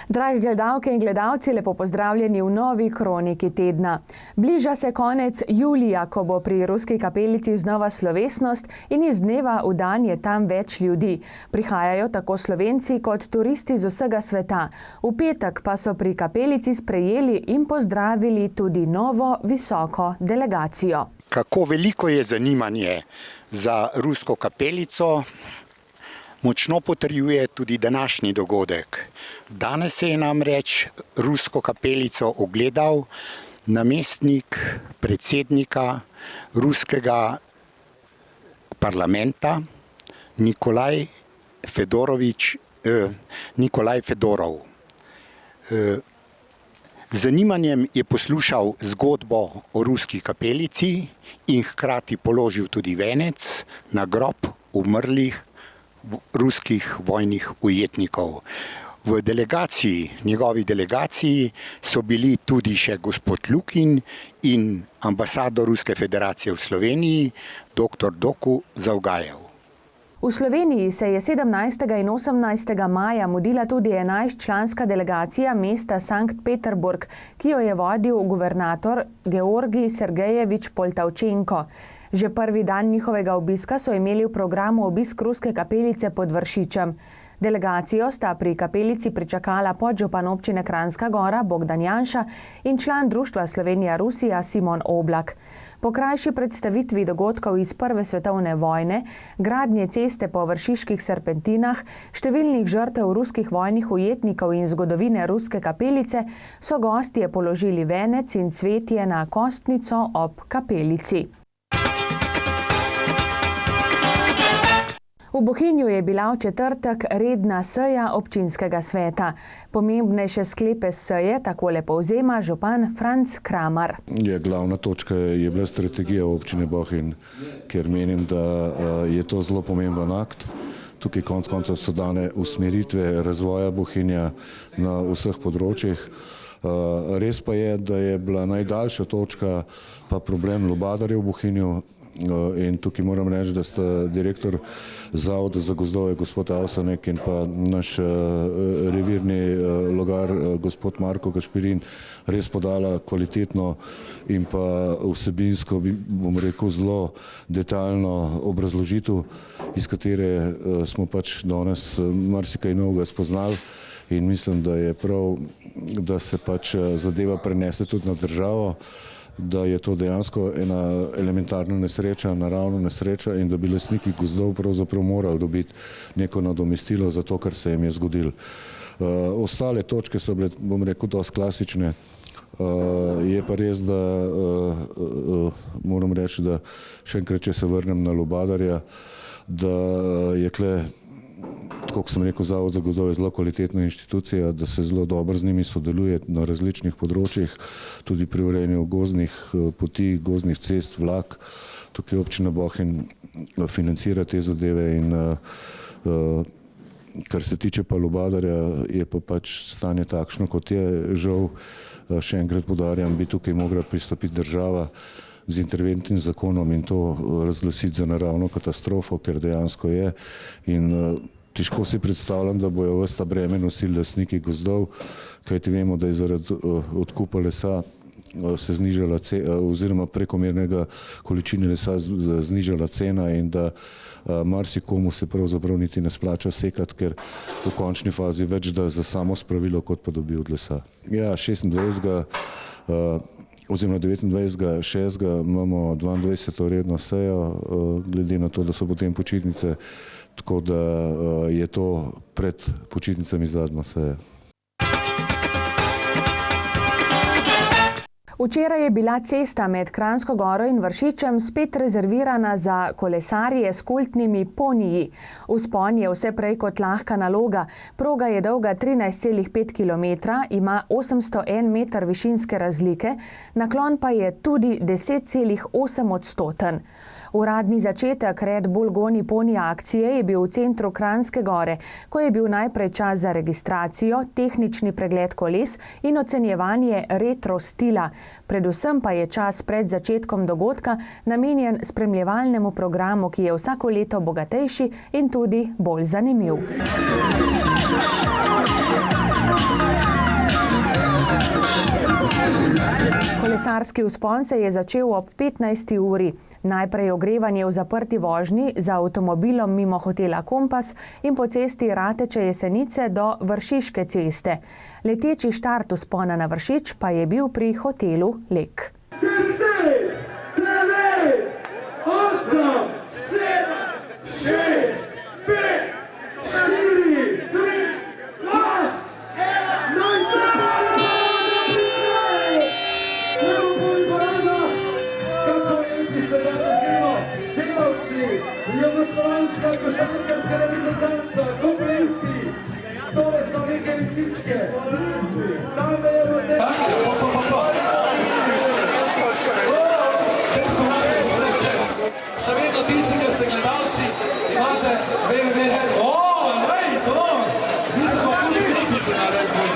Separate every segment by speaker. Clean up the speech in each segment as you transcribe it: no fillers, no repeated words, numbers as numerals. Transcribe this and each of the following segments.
Speaker 1: Dragi gledalke in gledalci, lepo pozdravljeni v novi kroniki tedna. Bliža se konec julija, ko bo pri Ruski kapelici znova slovesnost in iz dneva v dan je tam več ljudi. Prihajajo tako Slovenci kot turisti z vsega sveta. V petek pa so pri kapelici sprejeli in pozdravili tudi novo visoko delegacijo.
Speaker 2: Kako veliko je zanimanje za Rusko kapelico, močno potrjuje tudi današnji dogodek. Danes se je namreč Rusko kapelico ogledal namestnik predsednika ruskega parlamenta Nikolaj Fedorov. Z zanimanjem je poslušal zgodbo o Ruski kapelici in hkrati položil tudi venec na grob umrlih ruskih vojnih ujetnikov. V njegovi delegaciji so bili tudi še gospod Lukin in ambasador Ruske federacije v Sloveniji, dr. Doku Zavgajev.
Speaker 1: V Sloveniji se je 17. in 18. maja mudila tudi 11-članska delegacija mesta Sankt Peterburg, ki jo je vodil guvernator Georgij Sergejevič Poltavčenko. Že prvi dan njihovega obiska so imeli v programu obisk Ruske kapelice pod Vršičem. Delegacijo sta pri kapelici pričakala podžupan občine Kranjska Gora Bogdan Janša in član Društva Slovenija-Rusija Simon Oblak. Po krajši predstavitvi dogodkov iz Prve svetovne vojne, gradnje ceste po vršiških serpentinah, številnih žrtev ruskih vojnih ujetnikov in zgodovine Ruske kapelice, so gostje položili venec in cvetje na kostnico ob kapelici. V Bohinju je bila v četrtek redna seja občinskega sveta. Pomembnejše sklepe seje takole povzema župan Franc Kramar.
Speaker 3: Glavna točka je bila strategija občine Bohinj, ker menim, da je to zelo pomemben akt. Tukaj konec koncev so dane usmeritve razvoja Bohinja na vseh področjih. Res pa je, da je bila najdaljša točka pa problem lubadarjev v Bohinju. In tukaj moram reči, da sta direktor Zavoda za gozdove gospod Avsanek in pa naš revirni logar gospod Marko Gašpirin res podala kvalitetno in pa vsebinsko, bom rekel, zelo detaljno obrazložitev, iz katere smo pač danes marsikaj novega spoznali. In mislim, da je prav, da se pač zadeva prenese tudi na državo, da je to dejansko ena elementarna nesreča, naravna nesreča in da bi lastniki gozdov pravzaprav morali dobiti neko nadomestilo za to, kar se jim je zgodilo. Ostale točke so bile, bom rekel, dosti klasične. Je pa res, da moram reči, da še enkrat, če se vrnem na lubadarja, da je tle, tako kot sem rekel, Zavod za gozdove je zelo kvalitetna inštitucija, da se zelo dobro z njimi sodeluje na različnih področjih, tudi pri urejanju gozdnih poti, gozdnih cest, vlak. Tukaj občina Bohinj financira te zadeve in kar se tiče pa lubadarja, je pa pač stanje takšno, kot je. Žal, še enkrat poudarjam, bi tukaj mogla pristopiti država z interventnim zakonom in to razglasiti za naravno katastrofo, ker dejansko je. In težko si predstavljam, da bojo ves ta breme nosili lastniki gozdov, kajti vemo, da je zaradi odkupa lesa se znižala oziroma prekomernega količine lesa znižala cena in da marsikomu se pravzaprav niti ne splača sekati, ker v končni fazi več da za samo spravilo, kot pa dobi od lesa. Ja, 26. oziroma 29.6. imamo 22. redno sejo, glede na to, da so potem počitnice, tako da je to pred počitnicami zadnja seja.
Speaker 1: Včeraj je bila cesta med Kranjsko Goro in Vršičem spet rezervirana za kolesarje s kultnimi poniji. Vzpon je vse prej kot lahka naloga. Proga je dolga 13,5 km, ima 801 meter višinske razlike, naklon pa je tudi 10,8-odstoten. Uradni začetek Red Bull Goni poni akcije je bil v centru Kranjske Gore, ko je bil najprej čas za registracijo, tehnični pregled koles in ocenjevanje retro stila. Predvsem pa je čas pred začetkom dogodka namenjen spremljevalnemu programu, ki je vsako leto bogatejši in tudi bolj zanimiv. Kolesarski vzpon se je začel ob 15. uri. Najprej ogrevanje v zaprti vožnji za avtomobilom mimo hotela Kompas in po cesti Rateče Jesenice do Vršiške ceste. Leteči štart vzpona na Vršič pa je bil pri hotelu Lek.
Speaker 4: 10, 9, 8, 7, 6, 5, 4, 3, 2, 1, Jugoslovanska košarkarska reprezentanca, Kopelinski, tole so neke lisičke, tame je model.
Speaker 5: Še vedno tisti, ki ste gledalci, imate www. Mi smo tudi kritiki na Red Bull.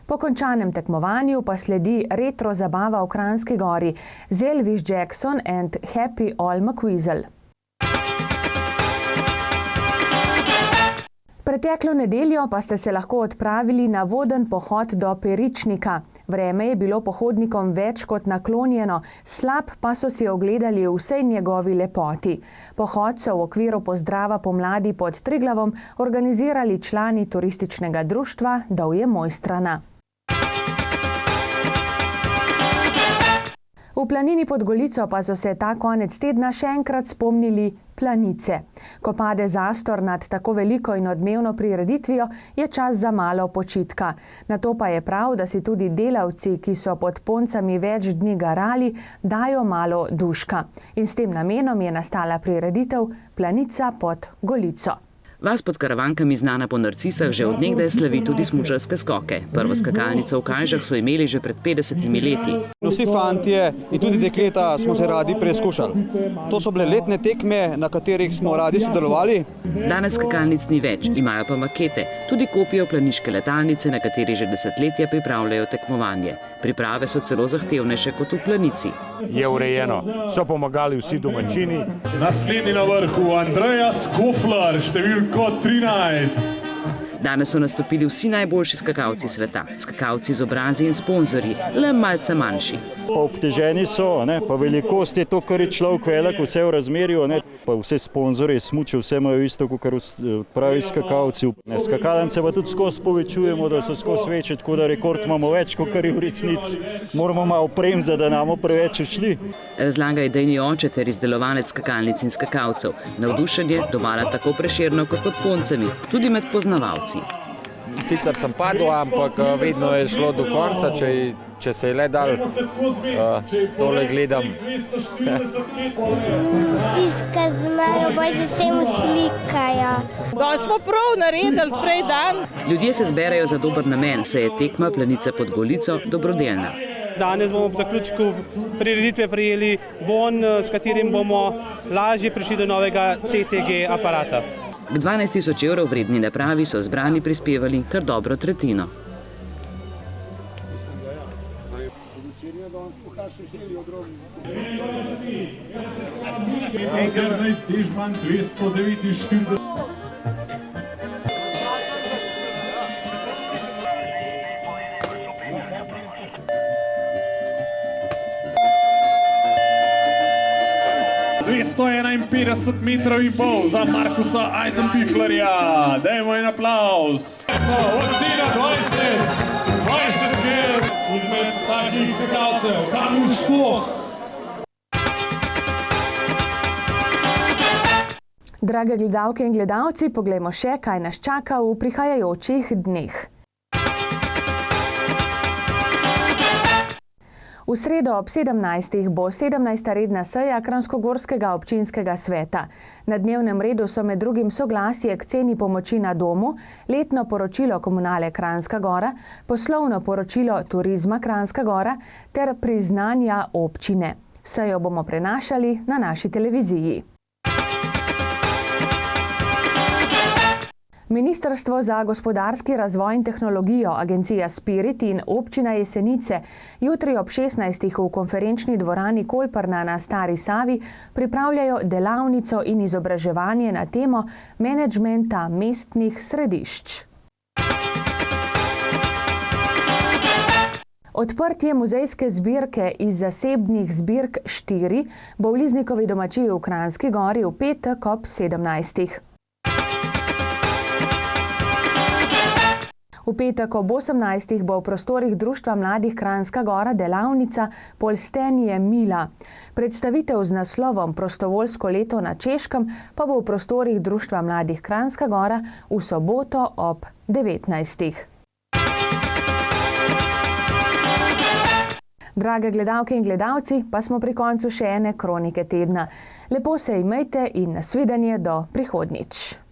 Speaker 1: Po končanem tekmovanju pa sledi retro zabava v Kranjski Gori z Elvis Jackson and Happy All McWeasel. Preteklo nedeljo pa ste se lahko odpravili na voden pohod do Peričnika. Vreme je bilo pohodnikom več kot naklonjeno, slab pa so si ogledali vsej njegovi lepoti. Pohod so v okviru pozdrava pomladi pod Triglavom organizirali člani turističnega društva Dovje Mojstrana. V planini pod Golico pa so se ta konec tedna še enkrat spomnili Planice. Ko pade zastor nad tako veliko in odmevno prireditvijo, je čas za malo počitka. Nato pa je prav, da si tudi delavci, ki so pod poncami več dni garali, dajo malo duška. In s tem namenom je nastala prireditev Planica pod Golico.
Speaker 6: Vas pod Karavankami, znana po narcisah, že od nekdaj slavi tudi smučarske skoke. Prvo skakalnico v Kajžah so imeli že pred 50 leti.
Speaker 7: Vsi fantje in tudi dekleta smo se radi preizkušali. To so bile letne tekme, na katerih smo radi sodelovali.
Speaker 6: Danes skakalnic ni več, imajo pa makete. Tudi kopijo planiške letalnice, na kateri že desetletja pripravljajo tekmovanje. Priprave so celo zahtevnejše kot v Planici.
Speaker 8: Je urejeno, so pomagali vsi domačini.
Speaker 4: Naslednji na vrhu Andreja Skofler, številko 13.
Speaker 6: Danes so nastopili vsi najboljši skakalci sveta, skakalci z obrazi in sponzorji, le malce manjši.
Speaker 9: Pa obteženi so, pa velikost je to, kar je človek velik, vse v razmerju, pa vse sponzorje, smuče, vse imajo isto, kot pravi skakalci. Skakalnice pa tudi skozi povečujemo, da so skozi večje, tako da rekord imamo več, kot kar je v resnici. Moramo malo premzati, da namo preveč odšli.
Speaker 6: Razlaga idejni oče ter izdelovalec skakalnic in skakalcev. Navdušenje dovara tako Prešerno kot pod Poncami, tudi med poznavalci.
Speaker 10: Sicer sem padel, ampak vedno je šlo do konca, če se je le dal, tole gledam.
Speaker 11: Tiska zmajo, bolj se vsemu slikajo.
Speaker 12: Da smo prav naredili frej dan.
Speaker 6: Ljudje se zberajo za dober namen, saj je tekma Planice pod Golico dobrodelna.
Speaker 12: Danes bomo v zaključku prireditve prejeli bon, s katerim bomo lažje prišli do novega CTG aparata.
Speaker 6: K 12 000 evrov vredni napravi so zbrani prispevali kar dobro tretjino.
Speaker 4: ...251,5 za Markusa Eisenbichlerja. Dajmo en aplauz. Ocena 20 gel izmed takih skakalcev. Kamil Štoh.
Speaker 1: Drage gledalke in gledalci, poglejmo še, kaj nas čaka v prihajajočih dneh. V sredo ob 17. bo 17. redna seja Kranjskogorskega občinskega sveta. Na dnevnem redu so med drugim soglasje k ceni pomoči na domu, letno poročilo Komunale Kranjska Gora, poslovno poročilo Turizma Kranjska Gora ter priznanja občine. Sejo bomo prenašali na naši televiziji. Ministrstvo za gospodarski razvoj in tehnologijo, agencija Spirit in občina Jesenice jutri ob 16. v konferenčni dvorani Kolparna na Stari Savi pripravljajo delavnico in izobraževanje na temo menedžmenta mestnih središč. Odprtje muzejske zbirke iz zasebnih zbirk 4 bo v Liznikovi domačiji v Kranjski Gori v petek ob 17. V petek ob 18. bo v prostorih Društva mladih Kranjska Gora delavnica Polstenje Mila. Predstavitev z naslovom Prostovoljsko leto na Češkem pa bo v prostorih Društva mladih Kranjska Gora v soboto ob 19. Drage gledalke in gledalci, pa smo pri koncu še ene kronike tedna. Lepo se imejte in nasvidenje do prihodnjič.